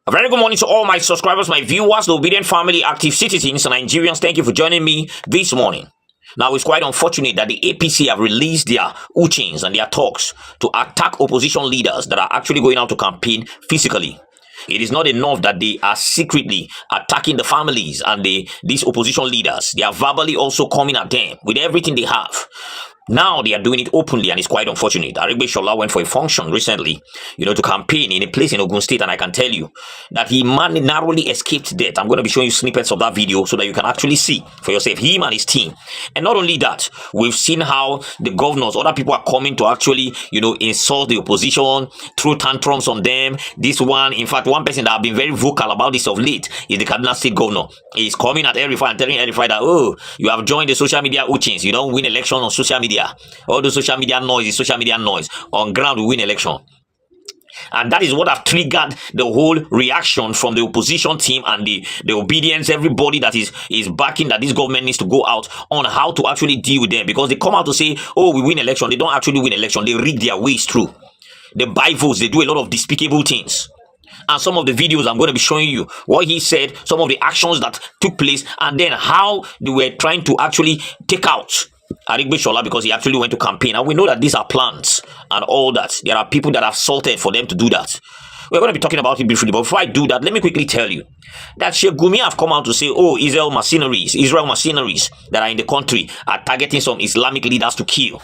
A very good morning to all my subscribers, my viewers, the obedient family, active citizens, and Nigerians. Thank you for joining me this morning. Now, it's quite unfortunate that the APC have released their uchins and their talks to attack opposition leaders that are actually going out to campaign physically. It is not enough that they are secretly attacking the families and these opposition leaders. They are verbally also coming at them with everything they have. Now they are doing it openly, and it's quite unfortunate. Arigbe went for a function recently, to campaign in a place in Ogun State, and I can tell you that he narrowly escaped death. I'm going to be showing you snippets of that video so that you can actually see for yourself, him and his team. And not only that, we've seen how the governors, other people are coming to actually, insult the opposition, throw tantrums on them. This one, in fact, one person that have been very vocal about this of late is the Kaduna State governor. He's coming at Erifai and telling Erifai that, oh, you have joined the social media uchins. You don't win election on social media. All the social media noise is social media noise. On ground, we win election. And that is what have triggered the whole reaction from the opposition team and the obedience, everybody that is backing that this government needs to go out on how to actually deal with them. Because they come out to say, oh, we win election. They don't actually win election. They rig their ways through. They buy votes. They do a lot of despicable things. And some of the videos I'm going to be showing you what he said, some of the actions that took place, and then how they were trying to actually take out Arigbe because he actually went to campaign. And we know that these are plans and all that. There are people that have salted for them to do that. We're going to be talking about it briefly, but before I do that, let me quickly tell you that Sheikh Gumi have come out to say, oh, Israel mercenaries that are in the country are targeting some Islamic leaders to kill.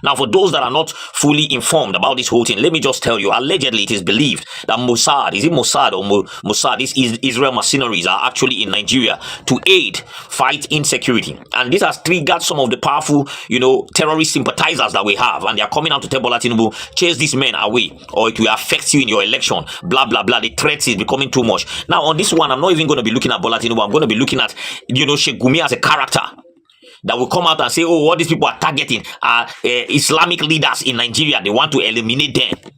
Now, for those that are not fully informed about this whole thing, let me just tell you, allegedly it is believed that Mossad, is it Mossad or Mossad, these Israel mercenaries are actually in Nigeria to aid fight insecurity. And this has triggered some of the powerful, terrorist sympathizers that we have. And they are coming out to tell Bola Tinubu, chase these men away or it will affect you in your election. Blah, blah, blah. The threats is becoming too much. Now, on this one, I'm not even going to be looking at Bola Tinubu. I'm going to be looking at, Sheikh Gumi as a character that will come out and say, oh, what these people are targeting are Islamic leaders in Nigeria. They want to eliminate them.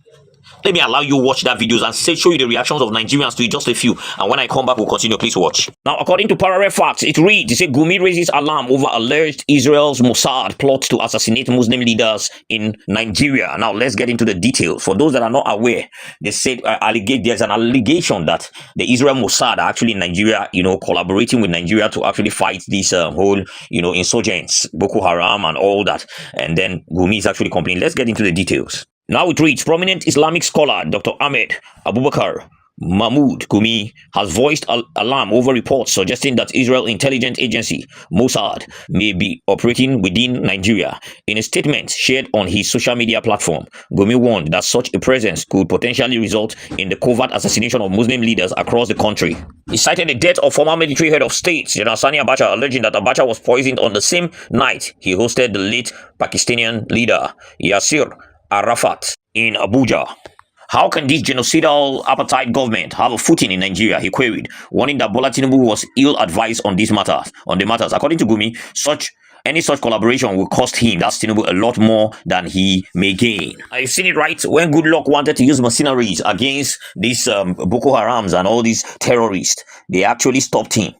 Let me allow you to watch that videos and show you the reactions of Nigerians to it, just a few. And when I come back, we'll continue. Please watch. Now, according to Parallel Facts, it reads, Gumi raises alarm over alleged Israel's Mossad plot to assassinate Muslim leaders in Nigeria. Now, let's get into the details. For those that are not aware, they said there's an allegation that the Israel Mossad are actually in Nigeria, collaborating with Nigeria to actually fight these whole, insurgents, Boko Haram and all that. And then Gumi is actually complaining. Let's get into the details. Now it reads, prominent Islamic scholar Dr. Ahmed Abubakar Mahmoud Gumi has voiced alarm over reports suggesting that Israel intelligence agency Mossad may be operating within Nigeria. In a statement shared on his social media platform, Gumi warned that such a presence could potentially result in the covert assassination of Muslim leaders across the country. He cited the death of former military head of state General Sani Abacha, alleging that Abacha was poisoned on the same night he hosted the late Pakistani leader Yasser Arafat in Abuja. How can this genocidal appetite government have a footing in Nigeria? He queried, warning that Bola Tinubu was ill-advised on the matters. According to Gumi, any such collaboration will cost him, that's Tinubu, a lot more than he may gain. I've seen it right. When Goodluck wanted to use mercenaries against these Boko Harams and all these terrorists, they actually stopped him.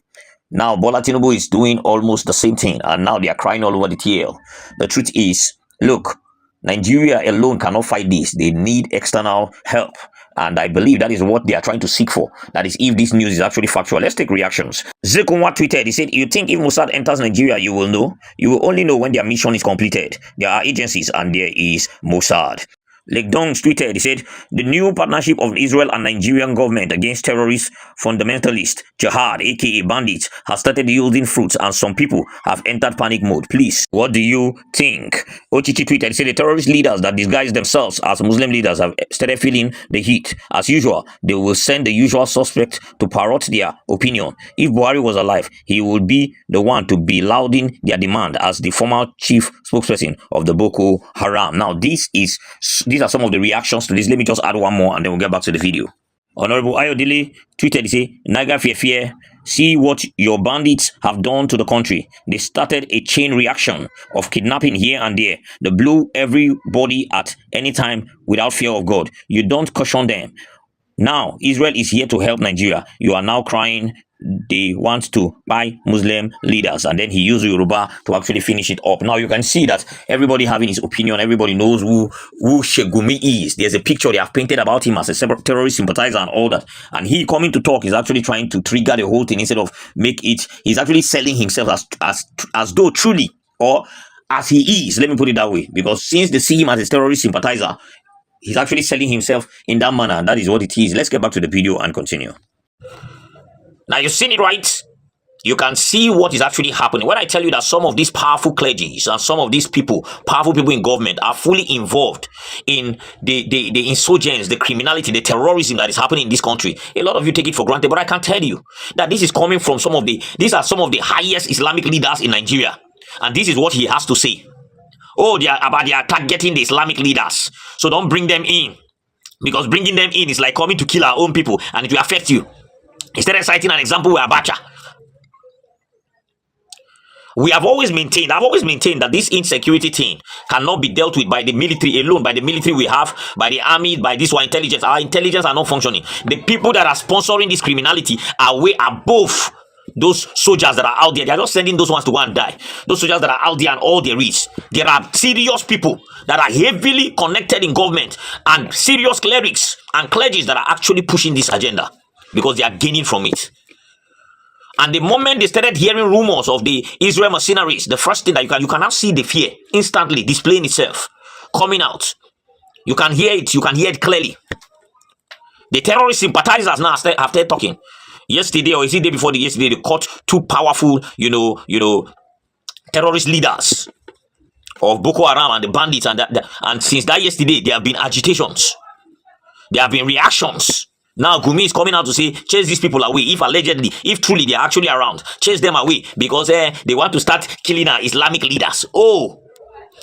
Now Bola Tinubu is doing almost the same thing, and now they are crying all over the TL. The truth is, look, Nigeria alone cannot fight this. They need external help. And I believe that is what they are trying to seek for. That is, if this news is actually factual. Let's take reactions. Zekunwa tweeted, he said, you think if Mossad enters Nigeria, you will know? You will only know when their mission is completed. There are agencies and there is Mossad. Legdong tweeted, he said, the new partnership of Israel and Nigerian government against terrorist fundamentalist jihad, aka bandits, has started yielding fruits and some people have entered panic mode. Please, what do you think? Ochichi tweeted, he said, the terrorist leaders that disguise themselves as Muslim leaders have started feeling the heat. As usual, they will send the usual suspect to parrot their opinion. If Buhari was alive, he would be the one to be lauding their demand as the former chief spokesperson of the Boko Haram. Now, these are some of the reactions to this. Let me just add one more and then we'll get back to the video. Honorable Ayodele tweeted, he said, Naga fear, see what your bandits have done to the country. They started a chain reaction of kidnapping here and there. They blew everybody at any time without fear of God. You don't caution them. Now, Israel is here to help Nigeria. You are now crying they want to buy Muslim leaders, and then he used Yoruba to actually finish it up. Now you can see that everybody having his opinion, everybody knows who Sheikh Gumi is. There's a picture they have painted about him as a terrorist sympathizer and all that, and he coming to talk is actually trying to trigger the whole thing instead of make it. He's actually selling himself as though truly, or as he is. Let me put it that way, because since they see him as a terrorist sympathizer, he's actually selling himself in that manner, and that is what it is. Let's get back to the video and continue. Now, you've seen it, right? You can see what is actually happening. When I tell you that some of these powerful clergies and some of these people, powerful people in government, are fully involved in the insurgents, the criminality, the terrorism that is happening in this country, a lot of you take it for granted. But I can tell you that this is coming from these are some of the highest Islamic leaders in Nigeria. And this is what he has to say. Oh, they are targeting the Islamic leaders. So don't bring them in. Because bringing them in is like coming to kill our own people, and it will affect you. Instead of citing an example with Abacha, I've always maintained that this insecurity thing cannot be dealt with by the military alone, by the military we have, by the army, by this one intelligence. Our intelligence are not functioning. The people that are sponsoring this criminality are way above those soldiers that are out there. They are not sending those ones to go and die. Those soldiers that are out there and all there is. There are serious people that are heavily connected in government and serious clerics and clergies that are actually pushing this agenda, because they are gaining from it. And the moment they started hearing rumors of the Israel mercenaries, the first thing that you can now see the fear instantly displaying itself, coming out. You can hear it. You can hear it clearly. The terrorist sympathizers now have started talking. Yesterday, or is it the day before yesterday, they caught two powerful, terrorist leaders of Boko Haram and the bandits, and since that yesterday, there have been agitations. There have been reactions. Now Gumi is coming out to say, chase these people away. If truly they are actually around, chase them away, because they want to start killing our Islamic leaders. Oh,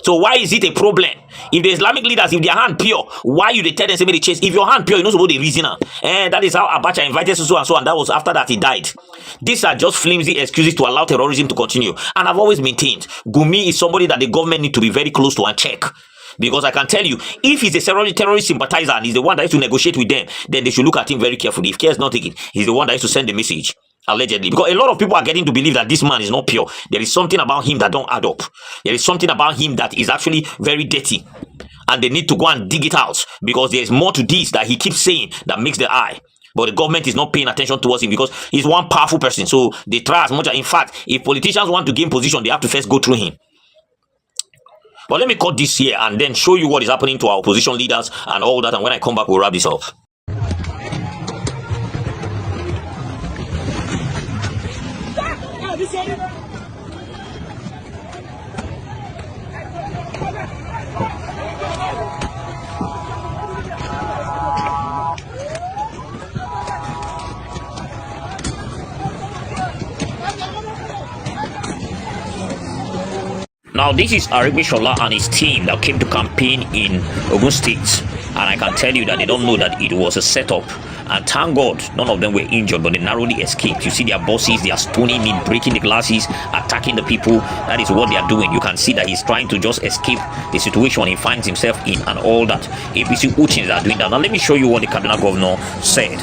so why is it a problem? If the Islamic leaders, if their hand pure, why you tell them somebody chase? If your hand pure, you know about the reason. That is how Abacha invited so and so, and that was after that he died. These are just flimsy excuses to allow terrorism to continue. And I've always maintained, Gumi is somebody that the government need to be very close to and check. Because I can tell you, if he's a terrorist sympathizer and he's the one that used to negotiate with them, then they should look at him very carefully. If care is not taken, he's the one that used to send the message, allegedly. Because a lot of people are getting to believe that this man is not pure. There is something about him that don't add up. There is something about him that is actually very dirty. And they need to go and dig it out, because there is more to this that he keeps saying that makes the eye. But the government is not paying attention towards him, because he's one powerful person. So they try as much. In fact, if politicians want to gain position, they have to first go through him. But let me cut this here and then show you what is happening to our opposition leaders and all that. And when I come back, we'll wrap this up. Now, this is Aramishola and his team that came to campaign in Ogun State. And I can tell you that they don't know that it was a setup. And thank God, none of them were injured, but they narrowly escaped. You see their bosses, they are stoning him, breaking the glasses, attacking the people. That is what they are doing. You can see that he's trying to just escape the situation he finds himself in and all that. ABC Uchins are doing that. Now, let me show you what the Kaduna governor said.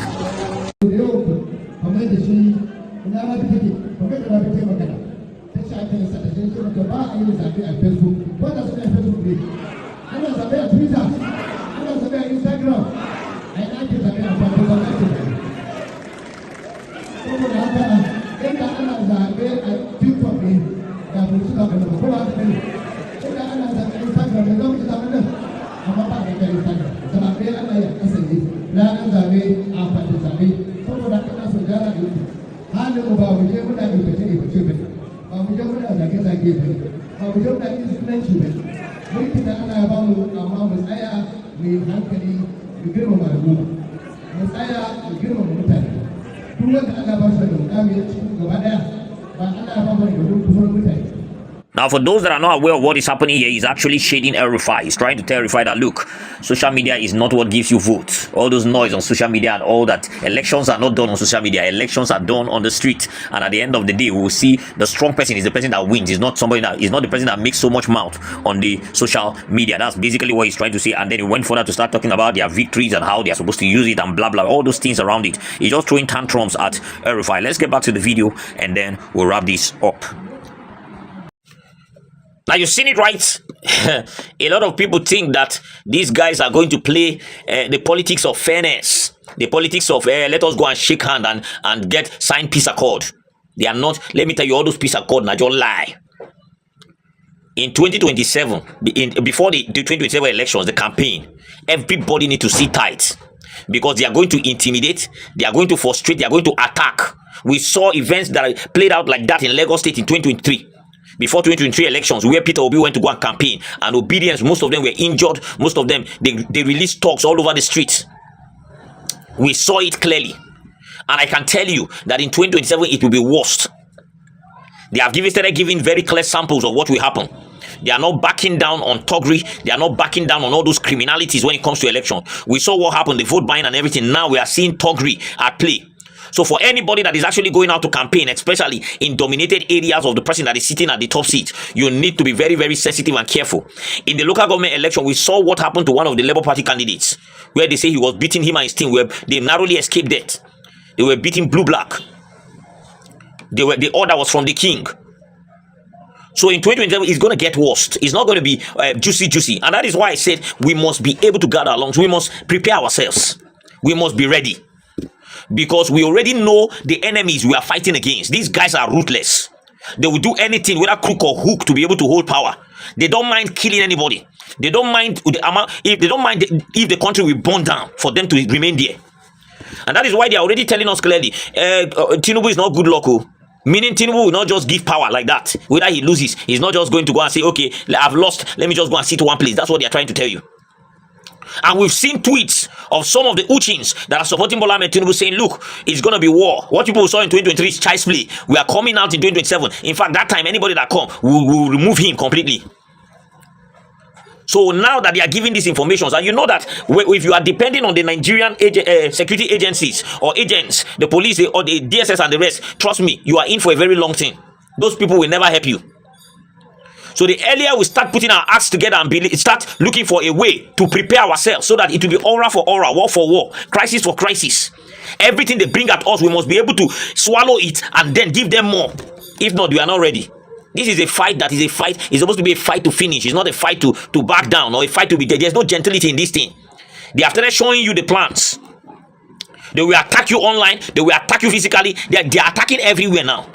Now, for those that are not aware of what is happening here, he's actually shading El-Rufai. He's trying to tell El-Rufai that, look, social media is not what gives you votes. All those noise on social media and all that. Elections are not done on social media. Elections are done on the street. And at the end of the day, we will see the strong person is the person that wins. It's not somebody that is not the person that makes so much mouth on the social media. That's basically what he's trying to say. And then he went further to start talking about their victories and how they are supposed to use it and blah, blah, all those things around it. He's just throwing tantrums at El-Rufai. Let's get back to the video and then we'll wrap this up. Now, you've seen it, right? A lot of people think that these guys are going to play the politics of fairness, the politics of let us go and shake hand and get signed peace accord. They are not. Let me tell you, all those peace accord, not just lie. In 2027, before the 2027 elections, the campaign, everybody need to sit tight because they are going to intimidate, they are going to frustrate, they are going to attack. We saw events that played out like that in Lagos State in 2023. Before 2023 elections, where Peter Obi went to go and campaign, and obedience, most of them were injured, most of them, they released talks all over the streets. We saw it clearly. And I can tell you that in 2027, it will be worse. They have started giving very clear samples of what will happen. They are not backing down on thuggery. They are not backing down on all those criminalities when it comes to election. We saw what happened, the vote buying and everything. Now we are seeing thuggery at play. So for anybody that is actually going out to campaign, especially in dominated areas of the person that is sitting at the top seat, you need to be very, very sensitive and careful. In the local government election, we saw what happened to one of the Labour Party candidates, where they say he was beating him and his team, where they narrowly escaped death. They were beating blue-black. The order was from the king. So in 2027, it's going to get worse. It's not going to be juicy. And that is why I said we must be able to gather along. So we must prepare ourselves. We must be ready. Because we already know the enemies we are fighting against. These guys are ruthless. They will do anything, whether crook or hook, to be able to hold power. They don't mind killing anybody. They don't mind if the country will burn down for them to remain there. And that is why they are already telling us clearly, Tinubu is not good luck. Meaning Tinubu will not just give power like that. Whether he loses, he's not just going to go and say, okay, I've lost, let me just go and sit one place. That's what they are trying to tell you. And we've seen tweets of some of the Uchins that are supporting Bola Ahmed Tinubu saying, look, it's going to be war. What people saw in 2023 is child's play. We are coming out in 2027. In fact, that time, anybody that comes, will remove him completely. So now that they are giving these informations, and you know that if you are depending on the Nigerian security agencies or agents, the police or the DSS and the rest, trust me, you are in for a very long thing. Those people will never help you. So the earlier we start putting our acts together and start looking for a way to prepare ourselves so that it will be aura for aura, war for war, crisis for crisis. Everything they bring at us, we must be able to swallow it and then give them more. If not, we are not ready. This is a fight that is a fight. It's supposed to be a fight to finish. It's not a fight to back down or a fight to be dead. There's no gentility in this thing. They have started showing you the plans. They will attack you online. They will attack you physically. They are attacking everywhere now.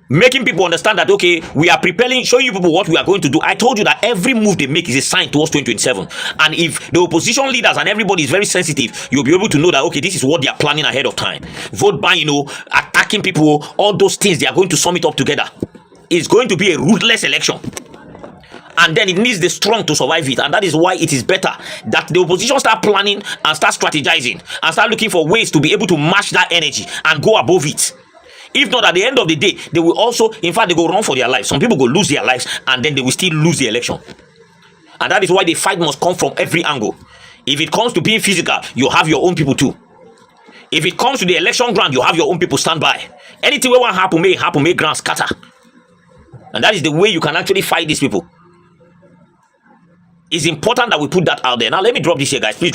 Making people understand that, okay, we are preparing, showing you people what we are going to do. I told you that every move they make is a sign towards 2027. And if the opposition leaders and everybody is very sensitive, you'll be able to know that, okay, this is what they are planning ahead of time. Vote buying, attacking people, all those things, they are going to sum it up together. It's going to be a ruthless election. And then it needs the strong to survive it. And that is why it is better that the opposition start planning and start strategizing and start looking for ways to be able to match that energy and go above it. If not, at the end of the day, they will also, in fact, they go run for their lives. Some people go lose their lives and then they will still lose the election. And that is why the fight must come from every angle. If it comes to being physical, you have your own people too. If it comes to the election ground, you have your own people stand by. Anything that will happen, may ground scatter. And that is the way you can actually fight these people. It's important that we put that out there. Now, let me drop this here, guys. Please.